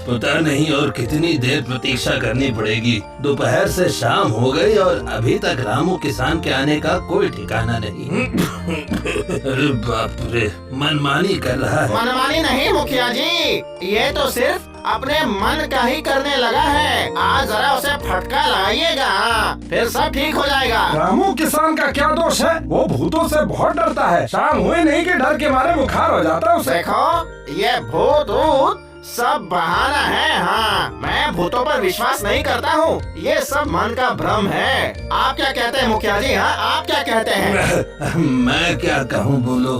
पता नहीं और कितनी देर प्रतीक्षा करनी पड़ेगी। दोपहर से शाम हो गई और अभी तक रामू किसान के आने का कोई ठिकाना नहीं। अरे बाप रे, मनमानी कर रहा है। मनमानी नहीं मुखिया जी, ये तो सिर्फ अपने मन का ही करने लगा है। आज जरा उसे फटका लगाइएगा, फिर सब ठीक हो जाएगा। रामू किसान का क्या दोष है? वो भूतों से बहुत डरता है। शाम हुए नहीं कि डर के मारे बुखार हो जाता है उसे। देखो, ये भूत ऊत सब बहाना है। हाँ, मैं भूतों पर विश्वास नहीं करता हूँ। ये सब मन का भ्रम है। आप क्या कहते हैं मुखिया जी? हाँ, आप क्या कहते हैं? मैं क्या कहूँ, बोलो।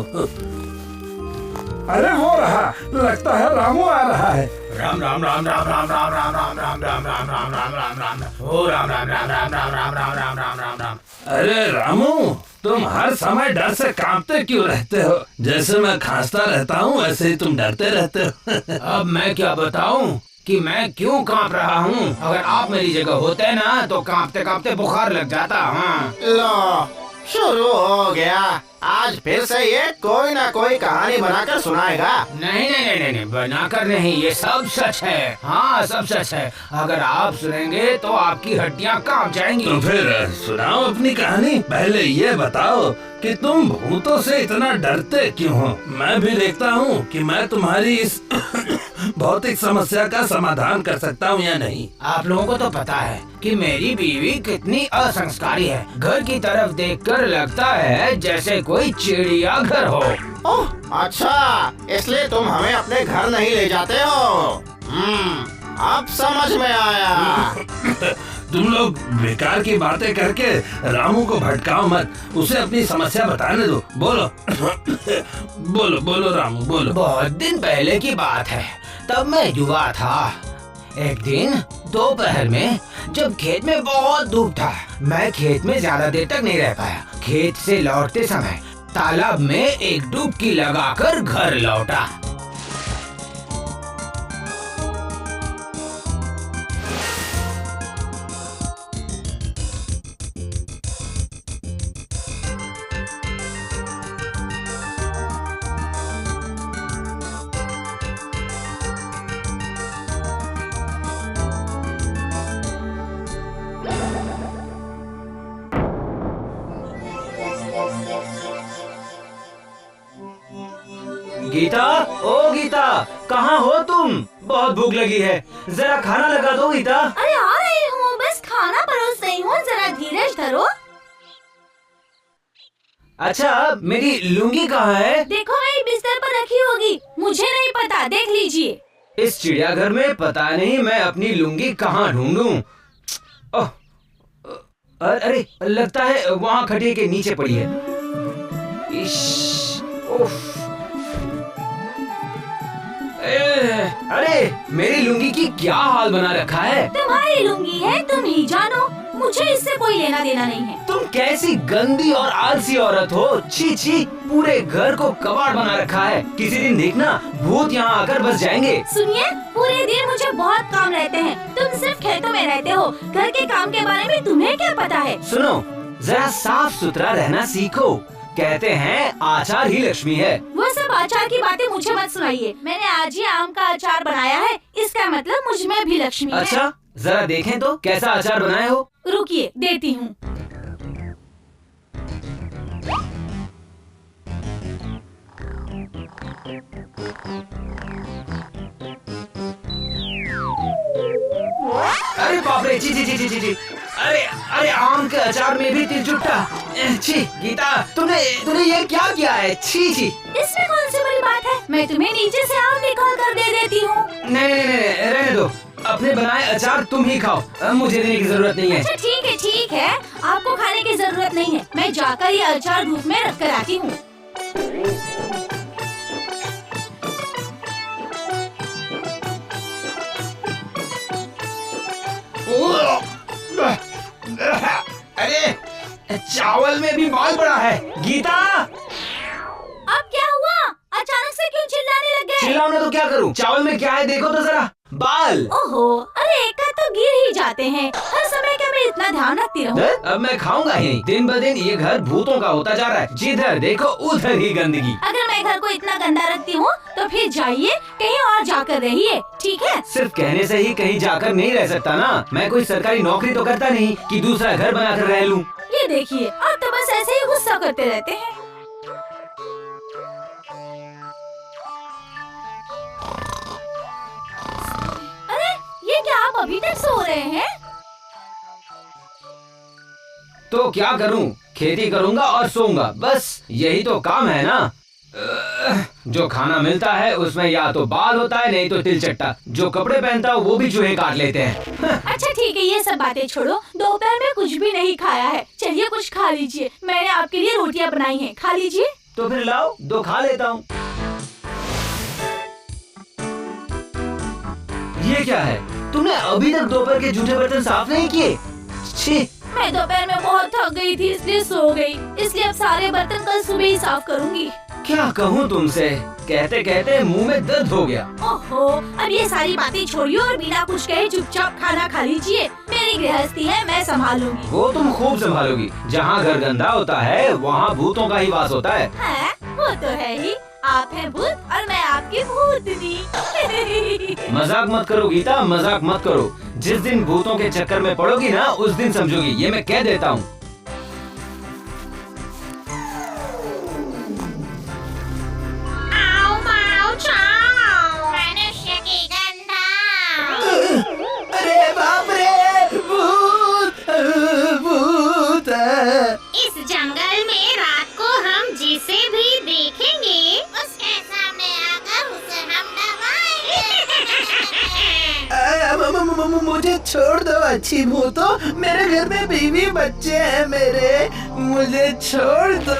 अरे वो रहा, लगता है रामू आ रहा है। राम राम राम राम राम राम राम राम राम राम राम राम राम राम राम ओ राम राम राम राम राम राम राम राम राम राम राम। अरे रामू, तुम हर समय डर से कांपते क्यों रहते हो? जैसे मैं खांसता रहता हूँ वैसे ही तुम डरते रहते हो। अब मैं क्या बताऊं कि मैं क्यों कांप रहा हूँ? अगर आप मेरी जगह होते ना तो कांपते कांपते बुखार लग जाता। हाँ, लो, शुरू हो गया। आज फिर से ये कोई ना कोई कहानी बनाकर सुनाएगा। नहीं नहीं नहीं नहीं, बनाकर नहीं, ये सब सच है। हाँ, सब सच है। अगर आप सुनेंगे तो आपकी हड्डियाँ कांप जाएंगी। तो फिर सुनाओ अपनी कहानी। पहले ये बताओ कि तुम भूतों से इतना डरते क्यों हो? मैं भी देखता हूँ कि मैं तुम्हारी इस भौतिक समस्या का समाधान कर सकता हूँ या नहीं। आप लोगों को तो पता है कि मेरी बीवी कितनी असंस्कारी है। घर की तरफ देखकर लगता है जैसे कोई चिड़ियाघर हो। ओह, अच्छा, इसलिए तुम हमें अपने घर नहीं ले जाते हो। अब समझ में आया। तुम लोग बेकार की बातें करके रामू को भटकाओ मत, उसे अपनी समस्या बताने दो। बोलो बोलो बोलो रामू, बोलो। बहुत दिन पहले की बात है, तब मैं युवा था। एक दिन दोपहर में जब खेत में बहुत धूप था, मैं खेत में ज्यादा देर तक नहीं रह पाया। खेत से लौटते समय तालाब में एक डुबकी लगाकर घर लौटा। गीता, ओ गीता, कहाँ हो तुम? बहुत भूख लगी है, जरा खाना लगा दो गीता। अरे आ रही हूँ, बस खाना परोस रही हूँ, जरा धीरज धरो। अच्छा, मेरी लुंगी कहाँ है? देखो, मेरी बिस्तर पर रखी होगी, मुझे नहीं पता, देख लीजिए। इस चिड़ियाघर में पता नहीं मैं अपनी लुंगी कहाँ ढूंढूं। ओह, अरे लगता है वहाँ खटिया के नीचे पड़ी है। उफ, अरे मेरी लुंगी की क्या हाल बना रखा है? तुम्हारी लुंगी है, तुम ही जानो, मुझे इससे कोई लेना देना नहीं है। तुम कैसी गंदी और आलसी औरत हो। छी छी, पूरे घर को कबाड़ बना रखा है। किसी दिन देखना भूत यहाँ आकर बस जाएंगे। सुनिए, पूरे दिन मुझे बहुत काम रहते हैं, तुम सिर्फ खेतों में रहते हो, घर के काम के बारे में तुम्हें क्या पता है? सुनो, जरा साफ सुथरा रहना सीखो। कहते हैं आचार ही लक्ष्मी है। वो सब आचार की बातें मुझे मत सुनाइए। मैंने आज ही आम का अचार बनाया है, इसका मतलब मुझ में भी लक्ष्मी है। अच्छा, जरा देखें तो कैसा अचार बनाए हो। रुकिए, देती हूँ। अरे बाप रे, छी छी छी छी छी। अरे अरे, आम के अचार में भी तिल चुट्टा। छी गीता, तूने ये क्या किया है? छी छी। इसमें कौन सी बड़ी बात है, मैं तुम्हें नीचे से आम निकाल कर दे देती हूँ। नहीं नहीं नहीं, रहने दो, अपने बनाए अचार तुम ही खाओ, मुझे देने की जरूरत नहीं है। अच्छा ठीक है, आपको खाने की जरूरत नहीं है, मैं जाकर ये अचार धूप में रख कर आती हूँ। अरे चावल में भी बाल पड़ा है। गीता, अब क्या हुआ? अचानक से क्यों चिल्लाने लग गए? चिल्लाऊं ना तो क्या करूं? चावल में क्या है देखो तो जरा। बाल। ओहो, अरे एक तो गिर ही जाते हैं, हर समय क्या मैं इतना ध्यान रखती रहूं? अब मैं खाऊंगा ही नहीं। दिन ब दिन ये घर भूतों का होता जा रहा है। जिधर देखो उधर ही गंदगी। अगर मैं घर को इतना गंदा रखती हूँ तो फिर जाइए कहीं और जाकर रहिए, ठीक है? सिर्फ कहने से ही कहीं जाकर नहीं रह सकता ना। मैं कोई सरकारी नौकरी तो करता नहीं कि दूसरा घर बनाकर रह लूं। ये देखिए, आप तो बस ऐसे ही गुस्सा करते रहते हैं। अरे ये क्या, आप अभी तक सो रहे हैं? तो क्या करूं? खेती करूंगा और सोऊंगा, बस यही तो काम है ना। जो खाना मिलता है उसमें या तो बाल होता है, नहीं तो तिलचट्टा। जो कपड़े पहनता हूँ वो भी चूहे काट लेते हैं। अच्छा ठीक है, ये सब बातें छोड़ो। दोपहर में कुछ भी नहीं खाया है, चलिए कुछ खा लीजिए। मैंने आपके लिए रोटियां बनाई हैं, खा लीजिए। तो फिर लाओ, 2 खा लेता हूँ। ये क्या है? तुमने अभी तक दोपहर के जूठे बर्तन साफ नहीं किए? छी! मैं दोपहर में बहुत थक गई थी इसलिए सो गई। इसलिए अब सारे बर्तन कल सुबह ही साफ करूंगी। क्या कहूँ तुमसे, कहते कहते मुंह में दर्द हो गया। ओहो, अब ये सारी बातें छोड़िए और बिना कुछ कहे चुपचाप खाना खा लीजिए। मेरी गृहस्थी है, मैं संभाल लूंगी। वो तुम खूब संभालोगी। जहाँ घर गंदा होता है वहाँ भूतों का ही वास होता है। है? वो तो है ही। आप हैं भूत और मैं आपकी भूतनी। मजाक मत करो गीता, मजाक मत करो। जिस दिन भूतों के चक्कर में पड़ोगी ना, उस दिन समझोगी। ये मैं कह देता हूँ। अरे बाप रे, भूत भूत। इस जंगल में रात को हम जिसे भी देखेंगे उसके सामने आकर उसे हम दबाएंगे। मुझे छोड़ दो अच्छी भूतो, मेरे घर में बीवी बच्चे हैं मेरे, मुझे छोड़ दो,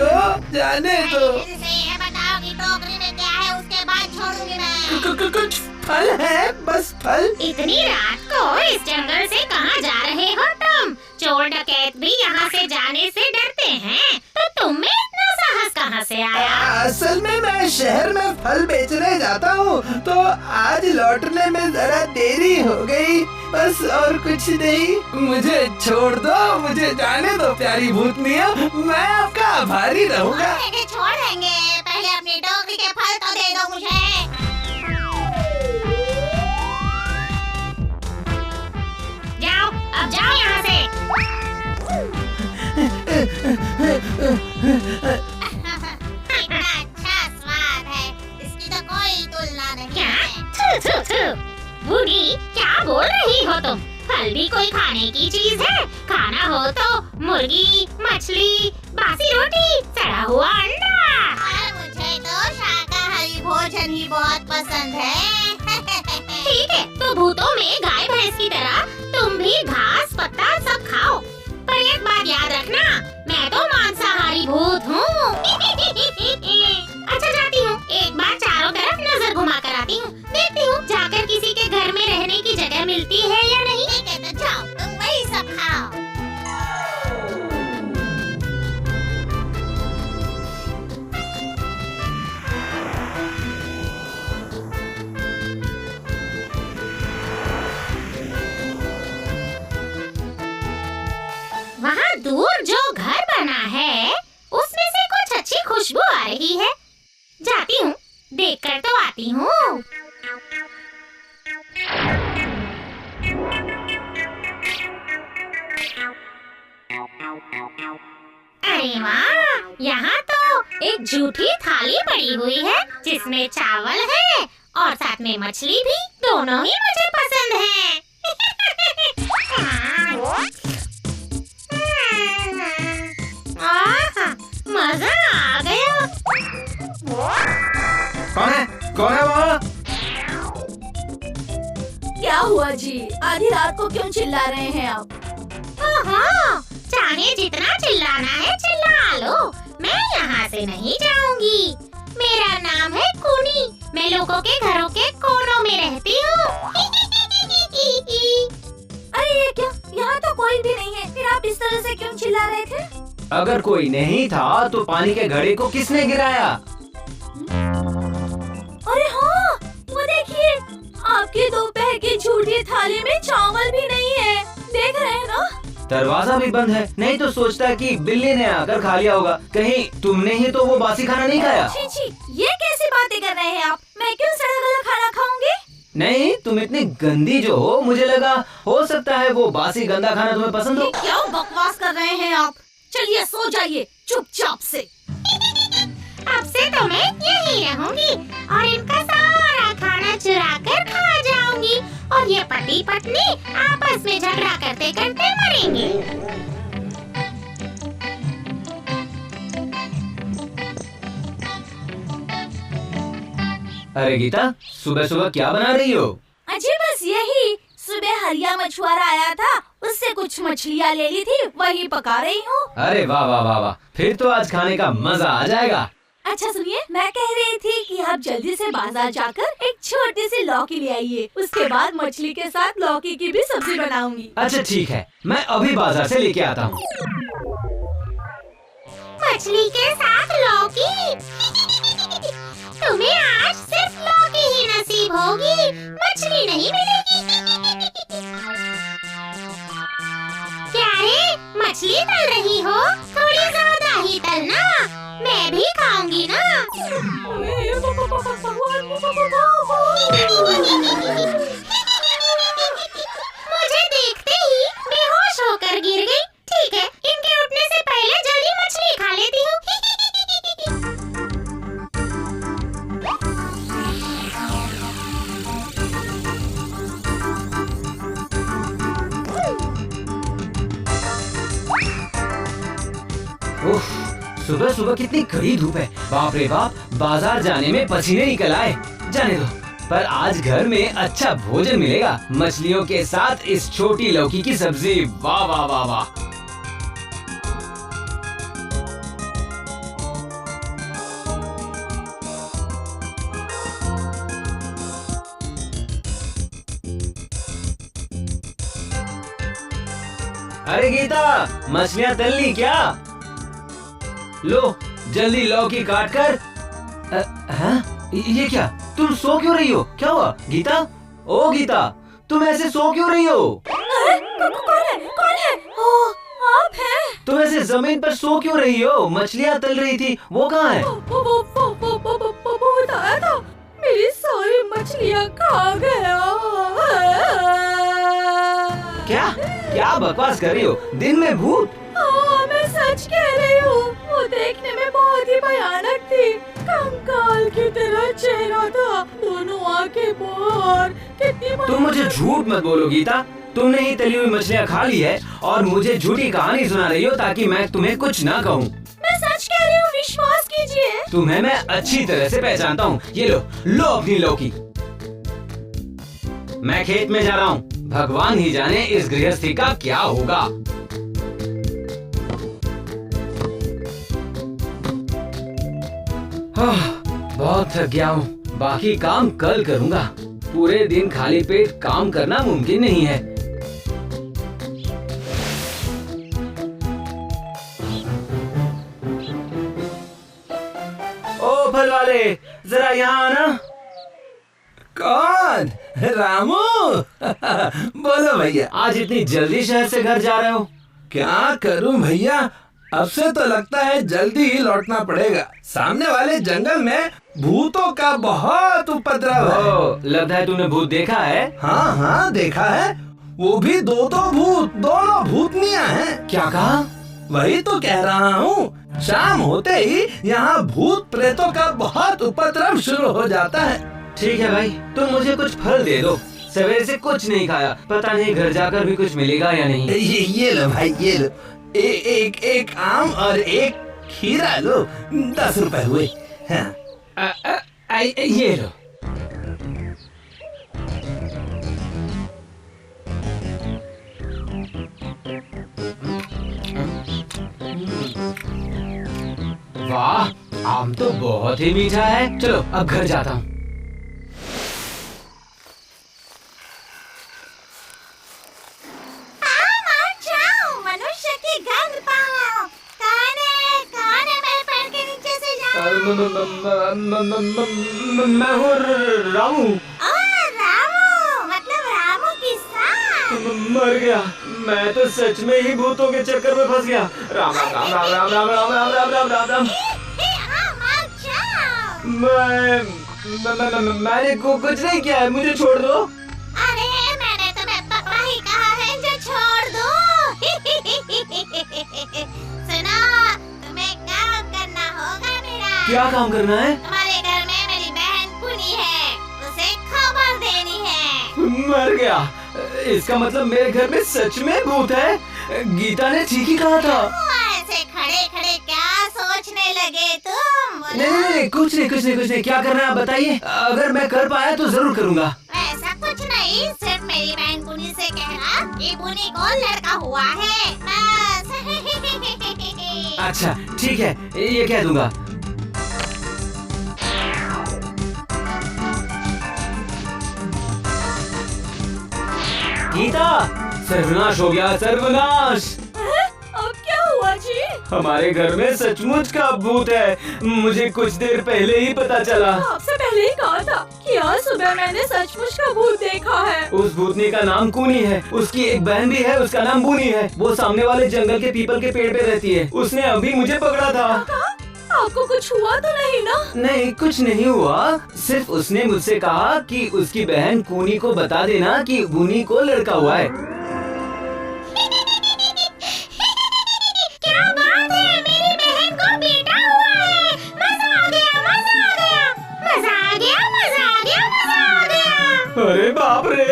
जाने दो। इनसे ये बताओ कि टोकरी में क्या है, उसके बाद छोड़ूंगी मैं। कुछ फल है, बस फल। इतनी रात को इस जंगल से कहाँ जा रहे हो तुम? चोर डकैत भी यहाँ से जाने से डरते हैं, तो तुम में इतना साहस कहाँ से आया? असल में मैं शहर में फल बेचने जाता हूँ, तो आज लौटने में जरा देरी हो गई, बस और कुछ नहीं। मुझे छोड़ दो, मुझे जाने दो प्यारी भूतनिया, मैं आपका आभारी रहूँगा। छोड़ देंगे, पहले अपनी टोकरी के फल तो दे दो मुझे। जाओ, अब जाओ यहाँ से। इतना अच्छा स्वाद है, इसकी तो कोई तुलना नहीं। क्या? थू थू थू। बूढ़ी, क्या बोल रही हो तुम? फल भी कोई खाने की चीज है? खाना हो तो मुर्गी, मछली, बासी रोटी, सड़ा हुआ अंडा। मुझे तो शाकाहारी भोजन ही बहुत पसंद है। ठीक है, तो भूतों में गाय भैंस की तरह तुम भी घास पत्ता सब खाओ, पर एक बात याद रखना, मैं तो मांसाहारी भूत हूँ। अच्छा जाती हूँ, एक बार चारों तरफ नजर घुमा कर आती हूँ, देखती हूँ जाकर किसी के घर में रहने की जगह मिलती है या नहीं। ठीक है, तो जाओ, तुम वही सब खाओ। वहाँ दूर जो घर बना है उसमें से कुछ अच्छी खुशबू आ रही है। जाती हूँ, देखकर तो आती हूँ। अरे वाह, यहाँ तो एक जूठी थाली पड़ी हुई है जिसमें चावल है और साथ में मछली भी, दोनों ही मुझे पसंद है। मजा आ गया। कौन है? कौन है वहाँ? क्या हुआ जी, आधी रात को क्यों चिल्ला रहे हैं आप? ओहो, चाहे जितना चिल्लाना है चिल्ला लो, मैं यहाँ से नहीं जाऊंगी। मेरा नाम है कुनी, मैं लोगों के घरों के कोनों में रहती हूँ। अरे ये क्या, यहाँ तो कोई भी नहीं है, फिर आप इस तरह से क्यों चिल्ला रहे थे? अगर कोई नहीं था तो पानी के घड़े को किसने गिराया? अरे हाँ, वो देखिए, आपके दोपहर की झूठी थाली में चावल भी नहीं है, देख रहे हैं ना? दरवाजा भी बंद है। नहीं तो सोचता कि बिल्ली ने आकर खा लिया होगा। कहीं तुमने ही तो वो बासी खाना नहीं खाया? छी छी, ये कैसी बातें कर रहे हैं आप? मैं क्यों सड़ा गला खाना खाऊंगी? नहीं, तुम इतनी गंदी जो हो, मुझे लगा हो सकता है वो बासी गंदा खाना तुम्हें पसंद हो। क्या बकवास कर रहे हैं आप? चलिए सो जाइए चुपचाप से। अब से तो मैं यहीं रहूंगी और इनका सारा खाना चुरा कर खा जाऊंगी और ये पति पत्नी आपस में झगड़ा करते करते मरेंगे। अरे गीता, सुबह सुबह क्या बना रही हो? अजी बस यही, सुबह हरिया मछुआरा आया था, उससे कुछ मछलियाँ ले ली थी, वही पका रही हूँ। अरे वाह वाह वाह वाह, फिर तो आज खाने का मजा आ जाएगा। अच्छा सुनिए, मैं कह रही थी कि आप जल्दी से बाजार जाकर एक छोटी सी लौकी ले आइए। उसके बाद मछली के साथ लौकी की भी सब्जी बनाऊंगी। अच्छा ठीक है, मैं अभी बाजार से लेके आता हूँ। मछली के साथ लौकी? तुम्हें आज सिर्फ लौकी ही नसीब होगी, मछली नहीं मिलेगी। क्या रे, मछली तल रही हो? थोड़ी ज्यादा ही तलना, मैं भी खाऊंगी ना। मुझे देखते ही बेहोश होकर गिर गई। ठीक है, इनके उठने से पहले जल्दी मछली खा लेती हूँ। उफ, सुबह सुबह कितनी कड़ी धूप है। बाप रे बाप, बाजार जाने में पसीने निकल आए। जाने दो, पर आज घर में अच्छा भोजन मिलेगा। मछलियों के साथ इस छोटी लौकी की सब्जी, वाह वाह वाह वाह। अरे गीता, मछलियाँ तल ली क्या? लो जल्दी लौकी काट कर। हाँ? ये क्या, तुम सो क्यों रही हो? क्या हुआ गीता? ओ गीता, तुम ऐसे सो क्यों रही हो? कौन है? कौन है? ओह, आप हैं? तुम ऐसे जमीन पर सो क्यों रही हो? मछलियाँ तल रही थी, वो कहाँ है? वो बताया था, मेरी सारी मछलियाँ खा गया। क्या क्या बकवास कर रही हो? दिन में भूत? हाँ, मैं सच कह रही हूँ। वो देखने में बहुत ही भयानक थी, कंकाल की तरह चेहरा था, दोनों आंखें बाहर। कितनी तुम मुझे झूठ मत बोलो गीता, तुमने ही तली हुई मछलियाँ खा ली है और मुझे झूठी कहानी सुना रही हो ताकि मैं तुम्हें कुछ ना कहूँ। मैं सच कह रही हूँ, विश्वास कीजिए। तुम्हें मैं अच्छी तरह से पहचानता हूँ। ये लो अपनी लौकी। मैं खेत में जा रहा हूँ, भगवान ही जाने इस गृहस्थी का क्या होगा। बहुत थक गया हूँ, बाकी काम कल करूँगा। पूरे दिन खाली पेट काम करना मुमकिन नहीं है। ओ फल वाले, जरा यहाँ आना। कौन? रामू? बोलो भैया। आज इतनी जल्दी शहर से घर जा रहे हो? क्या करूं भैया, अब से तो लगता है जल्दी ही लौटना पड़ेगा। सामने वाले जंगल में भूतों का बहुत उपद्रव है। ओ, लगता है तूने भूत देखा है। हाँ हाँ देखा है, वो भी दो भूत, दोनों भूतनियां हैं। क्या कहा? वही तो कह रहा हूँ, शाम होते ही यहाँ भूत प्रेतों का बहुत उपद्रव शुरू हो जाता है। ठीक है भाई, तुम मुझे कुछ फल दे दो। सवेरे से कुछ नहीं खाया, पता नहीं घर जाकर भी कुछ मिलेगा या नहीं। ये लो भाई, ये लो। एक आम और एक खीरा लो, 10 रुपए हुए। हाँ। ये लो। वाह, आम तो बहुत ही मीठा है। चलो अब घर जाता हूँ। मनुष्य की गंध पाओ। कौन है मैं पेड़ के नीचे से जाऊं? मैं हूँ रामू। रामू, मतलब रामू की सास। मर गया, मैं तो सच में ही भूतों के चक्कर में फंस गया। राम राम राम राम राम राम राम राम राम राम राम राम। मैंने कुछ नहीं किया है, मुझे छोड़ दो। अरे मैंने तुम्हें पक्का ही कहा है जो छोड़ दो। सुनो, तुम्हें काम करना होगा मेरा। क्या काम करना है? तुम्हारे घर में मेरी बहन पुनी है, उसे खबर देनी है। मर गया। इसका मतलब मेरे घर में सच में भूत है। गीता ने ठीक ही कहा था। ऐसे खड़े खड़े क्या सोचने लगे तुम? नहीं, कुछ नहीं। क्या करना है आप बताइए। अगर मैं कर पाया तो जरूर करूँगा। ऐसा कुछ नहीं, सिर्फ मेरी बहन पुनी से कहना कि पुनी को लड़का हुआ है, बस। अच्छा ठीक है, ये कह दूंगा। गीता, सर्वनाश हो गया, सर्वनाश। अब क्या हुआ जी? हमारे घर में सचमुच का भूत है। मुझे कुछ देर पहले ही पता चला। आपसे पहले ही कहा था कि आज सुबह मैंने सचमुच का भूत देखा है। उस भूतनी का नाम कूनी है। उसकी एक बहन भी है, उसका नाम बूनी है। वो सामने वाले जंगल के पीपल के पेड़ पे रहती है। उसने अभी मुझे पकड़ा था। आपको कुछ हुआ तो नहीं ना? नहीं, कुछ नहीं हुआ। सिर्फ उसने मुझसे कहा कि उसकी बहन कूनी को बता देना कि बूनी को लड़का हुआ है। क्या बात है, मेरी बहन को बेटा हुआ है। मजा आ गया। अरे बाप रे,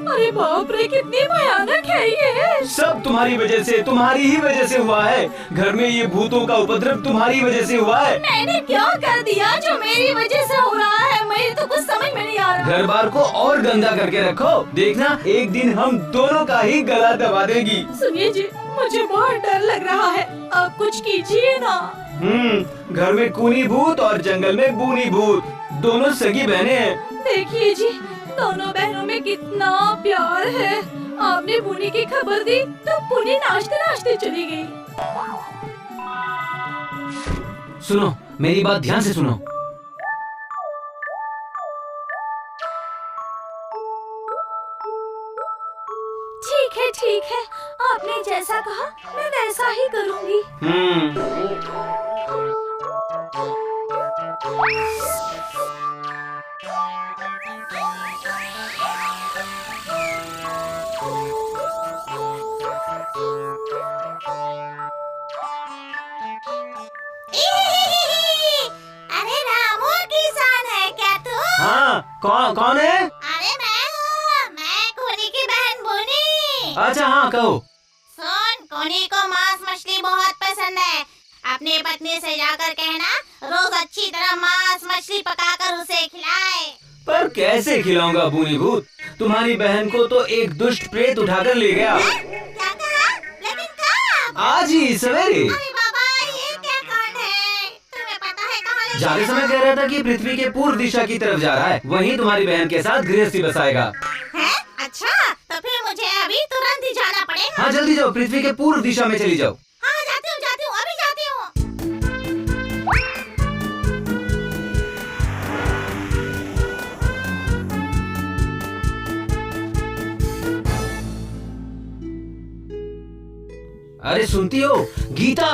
अरे बाप रे, कितनी भयानक है ये। सब तुम्हारी वजह से, तुम्हारी ही वजह से हुआ है। घर में ये भूतों का उपद्रव तुम्हारी वजह से हुआ है। मैंने क्या कर दिया जो मेरी वजह से हो रहा है? मेरी तो कुछ समझ में नहीं आ रहा। घर बार को और गंदा करके रखो, देखना एक दिन हम दोनों का ही गला दबा देगी। सुनिए जी, मुझे बहुत डर लग रहा है, आप कुछ कीजिए ना। घर में कूनी भूत और जंगल में बूनी भूत, दोनों सगी बहनें हैं। देखिए जी, दोनों बहनों में कितना प्यार है। आपने पुनी की खबर दी तो पुनी नाचते नाचते चली गई। सुनो, मेरी बात ध्यान से सुनो। ठीक है, आपने जैसा कहा मैं वैसा ही करूँगी। अरे रामू, किसान है क्या तू? हाँ, कौन है? अरे मैं हूँ, मैं कोनी की बहन बोनी। अच्छा हाँ, कहो। सुन, कोनी को मांस मछली बहुत पसंद है। अपनी पत्नी से जाकर कहना रोज अच्छी तरह मांस मछली पकाकर उसे खिलाए। पर कैसे खिलाऊंगा बूनी भूत? तुम्हारी बहन को तो एक दुष्ट प्रेत उठाकर ले गया। क्या कहा? लेकिन कब? आज ही सवेरे। अरे बाबा, ये क्या कांड है? तुम्हें पता है कहाँ ले जाते समय कह रहा था कि पृथ्वी के पूर्व दिशा की तरफ जा रहा है, वहीं तुम्हारी बहन के साथ गृहस्थी बसाएगा। है? अच्छा, तो फिर मुझे अभी तुरंत ही जाना पड़ेगा। हाँ जल्दी जाओ, पृथ्वी के पूर्व दिशा में चली जाओ। हाँ, जाती हूँ, अभी जाती हूँ। अरे सुनती हो गीता?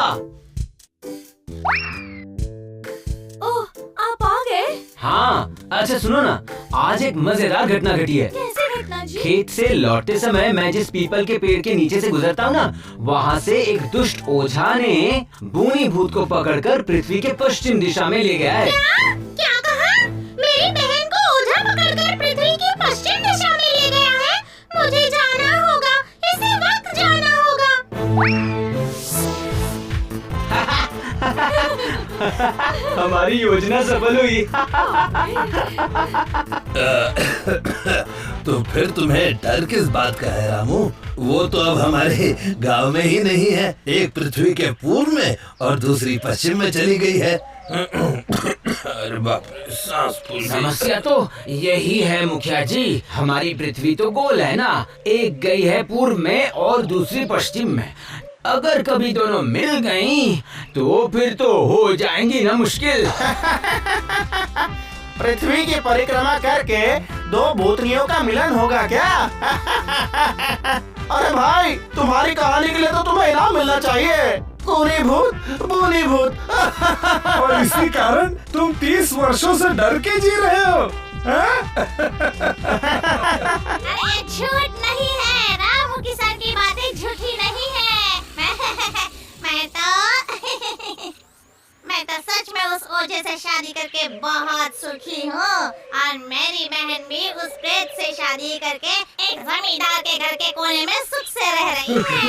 ओह, आप आ गए? हाँ, अच्छा सुनो ना, आज एक मजेदार घटना घटी है। कैसे घटना जी? खेत से लौटते समय मैं जिस पीपल के पेड़ के नीचे से गुजरता हूँ ना, वहाँ से एक दुष्ट ओझा ने बूनी भूत को पकड़कर पृथ्वी के पश्चिम दिशा में ले गया है। क्या कहा? मेरी बहन को ओझा पकड़कर पृथ्वी की पश्चिम दिशा में ले गया है। मुझे जाना होगा, इसी वक्त जाना होगा। हमारी योजना सफल हुई। तो फिर तुम्हें डर किस बात का है रामू? वो तो अब हमारे गांव में ही नहीं है, एक पृथ्वी के पूर्व में और दूसरी पश्चिम में चली गई है। अरे बाप रे, सांस फूल गई। समस्या तो यही है मुखिया जी, हमारी पृथ्वी तो गोल है ना, एक गई है पूर्व में और दूसरी पश्चिम में। अगर कभी दोनों मिल गईं, तो फिर तो हो जाएंगी ना मुश्किल। पृथ्वी की परिक्रमा करके दो भूतनियों का मिलन होगा क्या? अरे भाई, तुम्हारी कहानी के लिए तो तुम्हें इनाम मिलना चाहिए। कूनी भूत, बूनी भूत। और इसी कारण तुम 30 वर्षों से डर के जी रहे हो, हाँ? अरे झूठ नहीं है, रामू किसान की बातें झूठी नहीं है। मैं तो सच में उस ओझे से शादी करके बहुत सुखी हूँ और मेरी बहन भी उस प्रेत से शादी करके एक जमींदार के घर के कोने में सुख से रह रही है।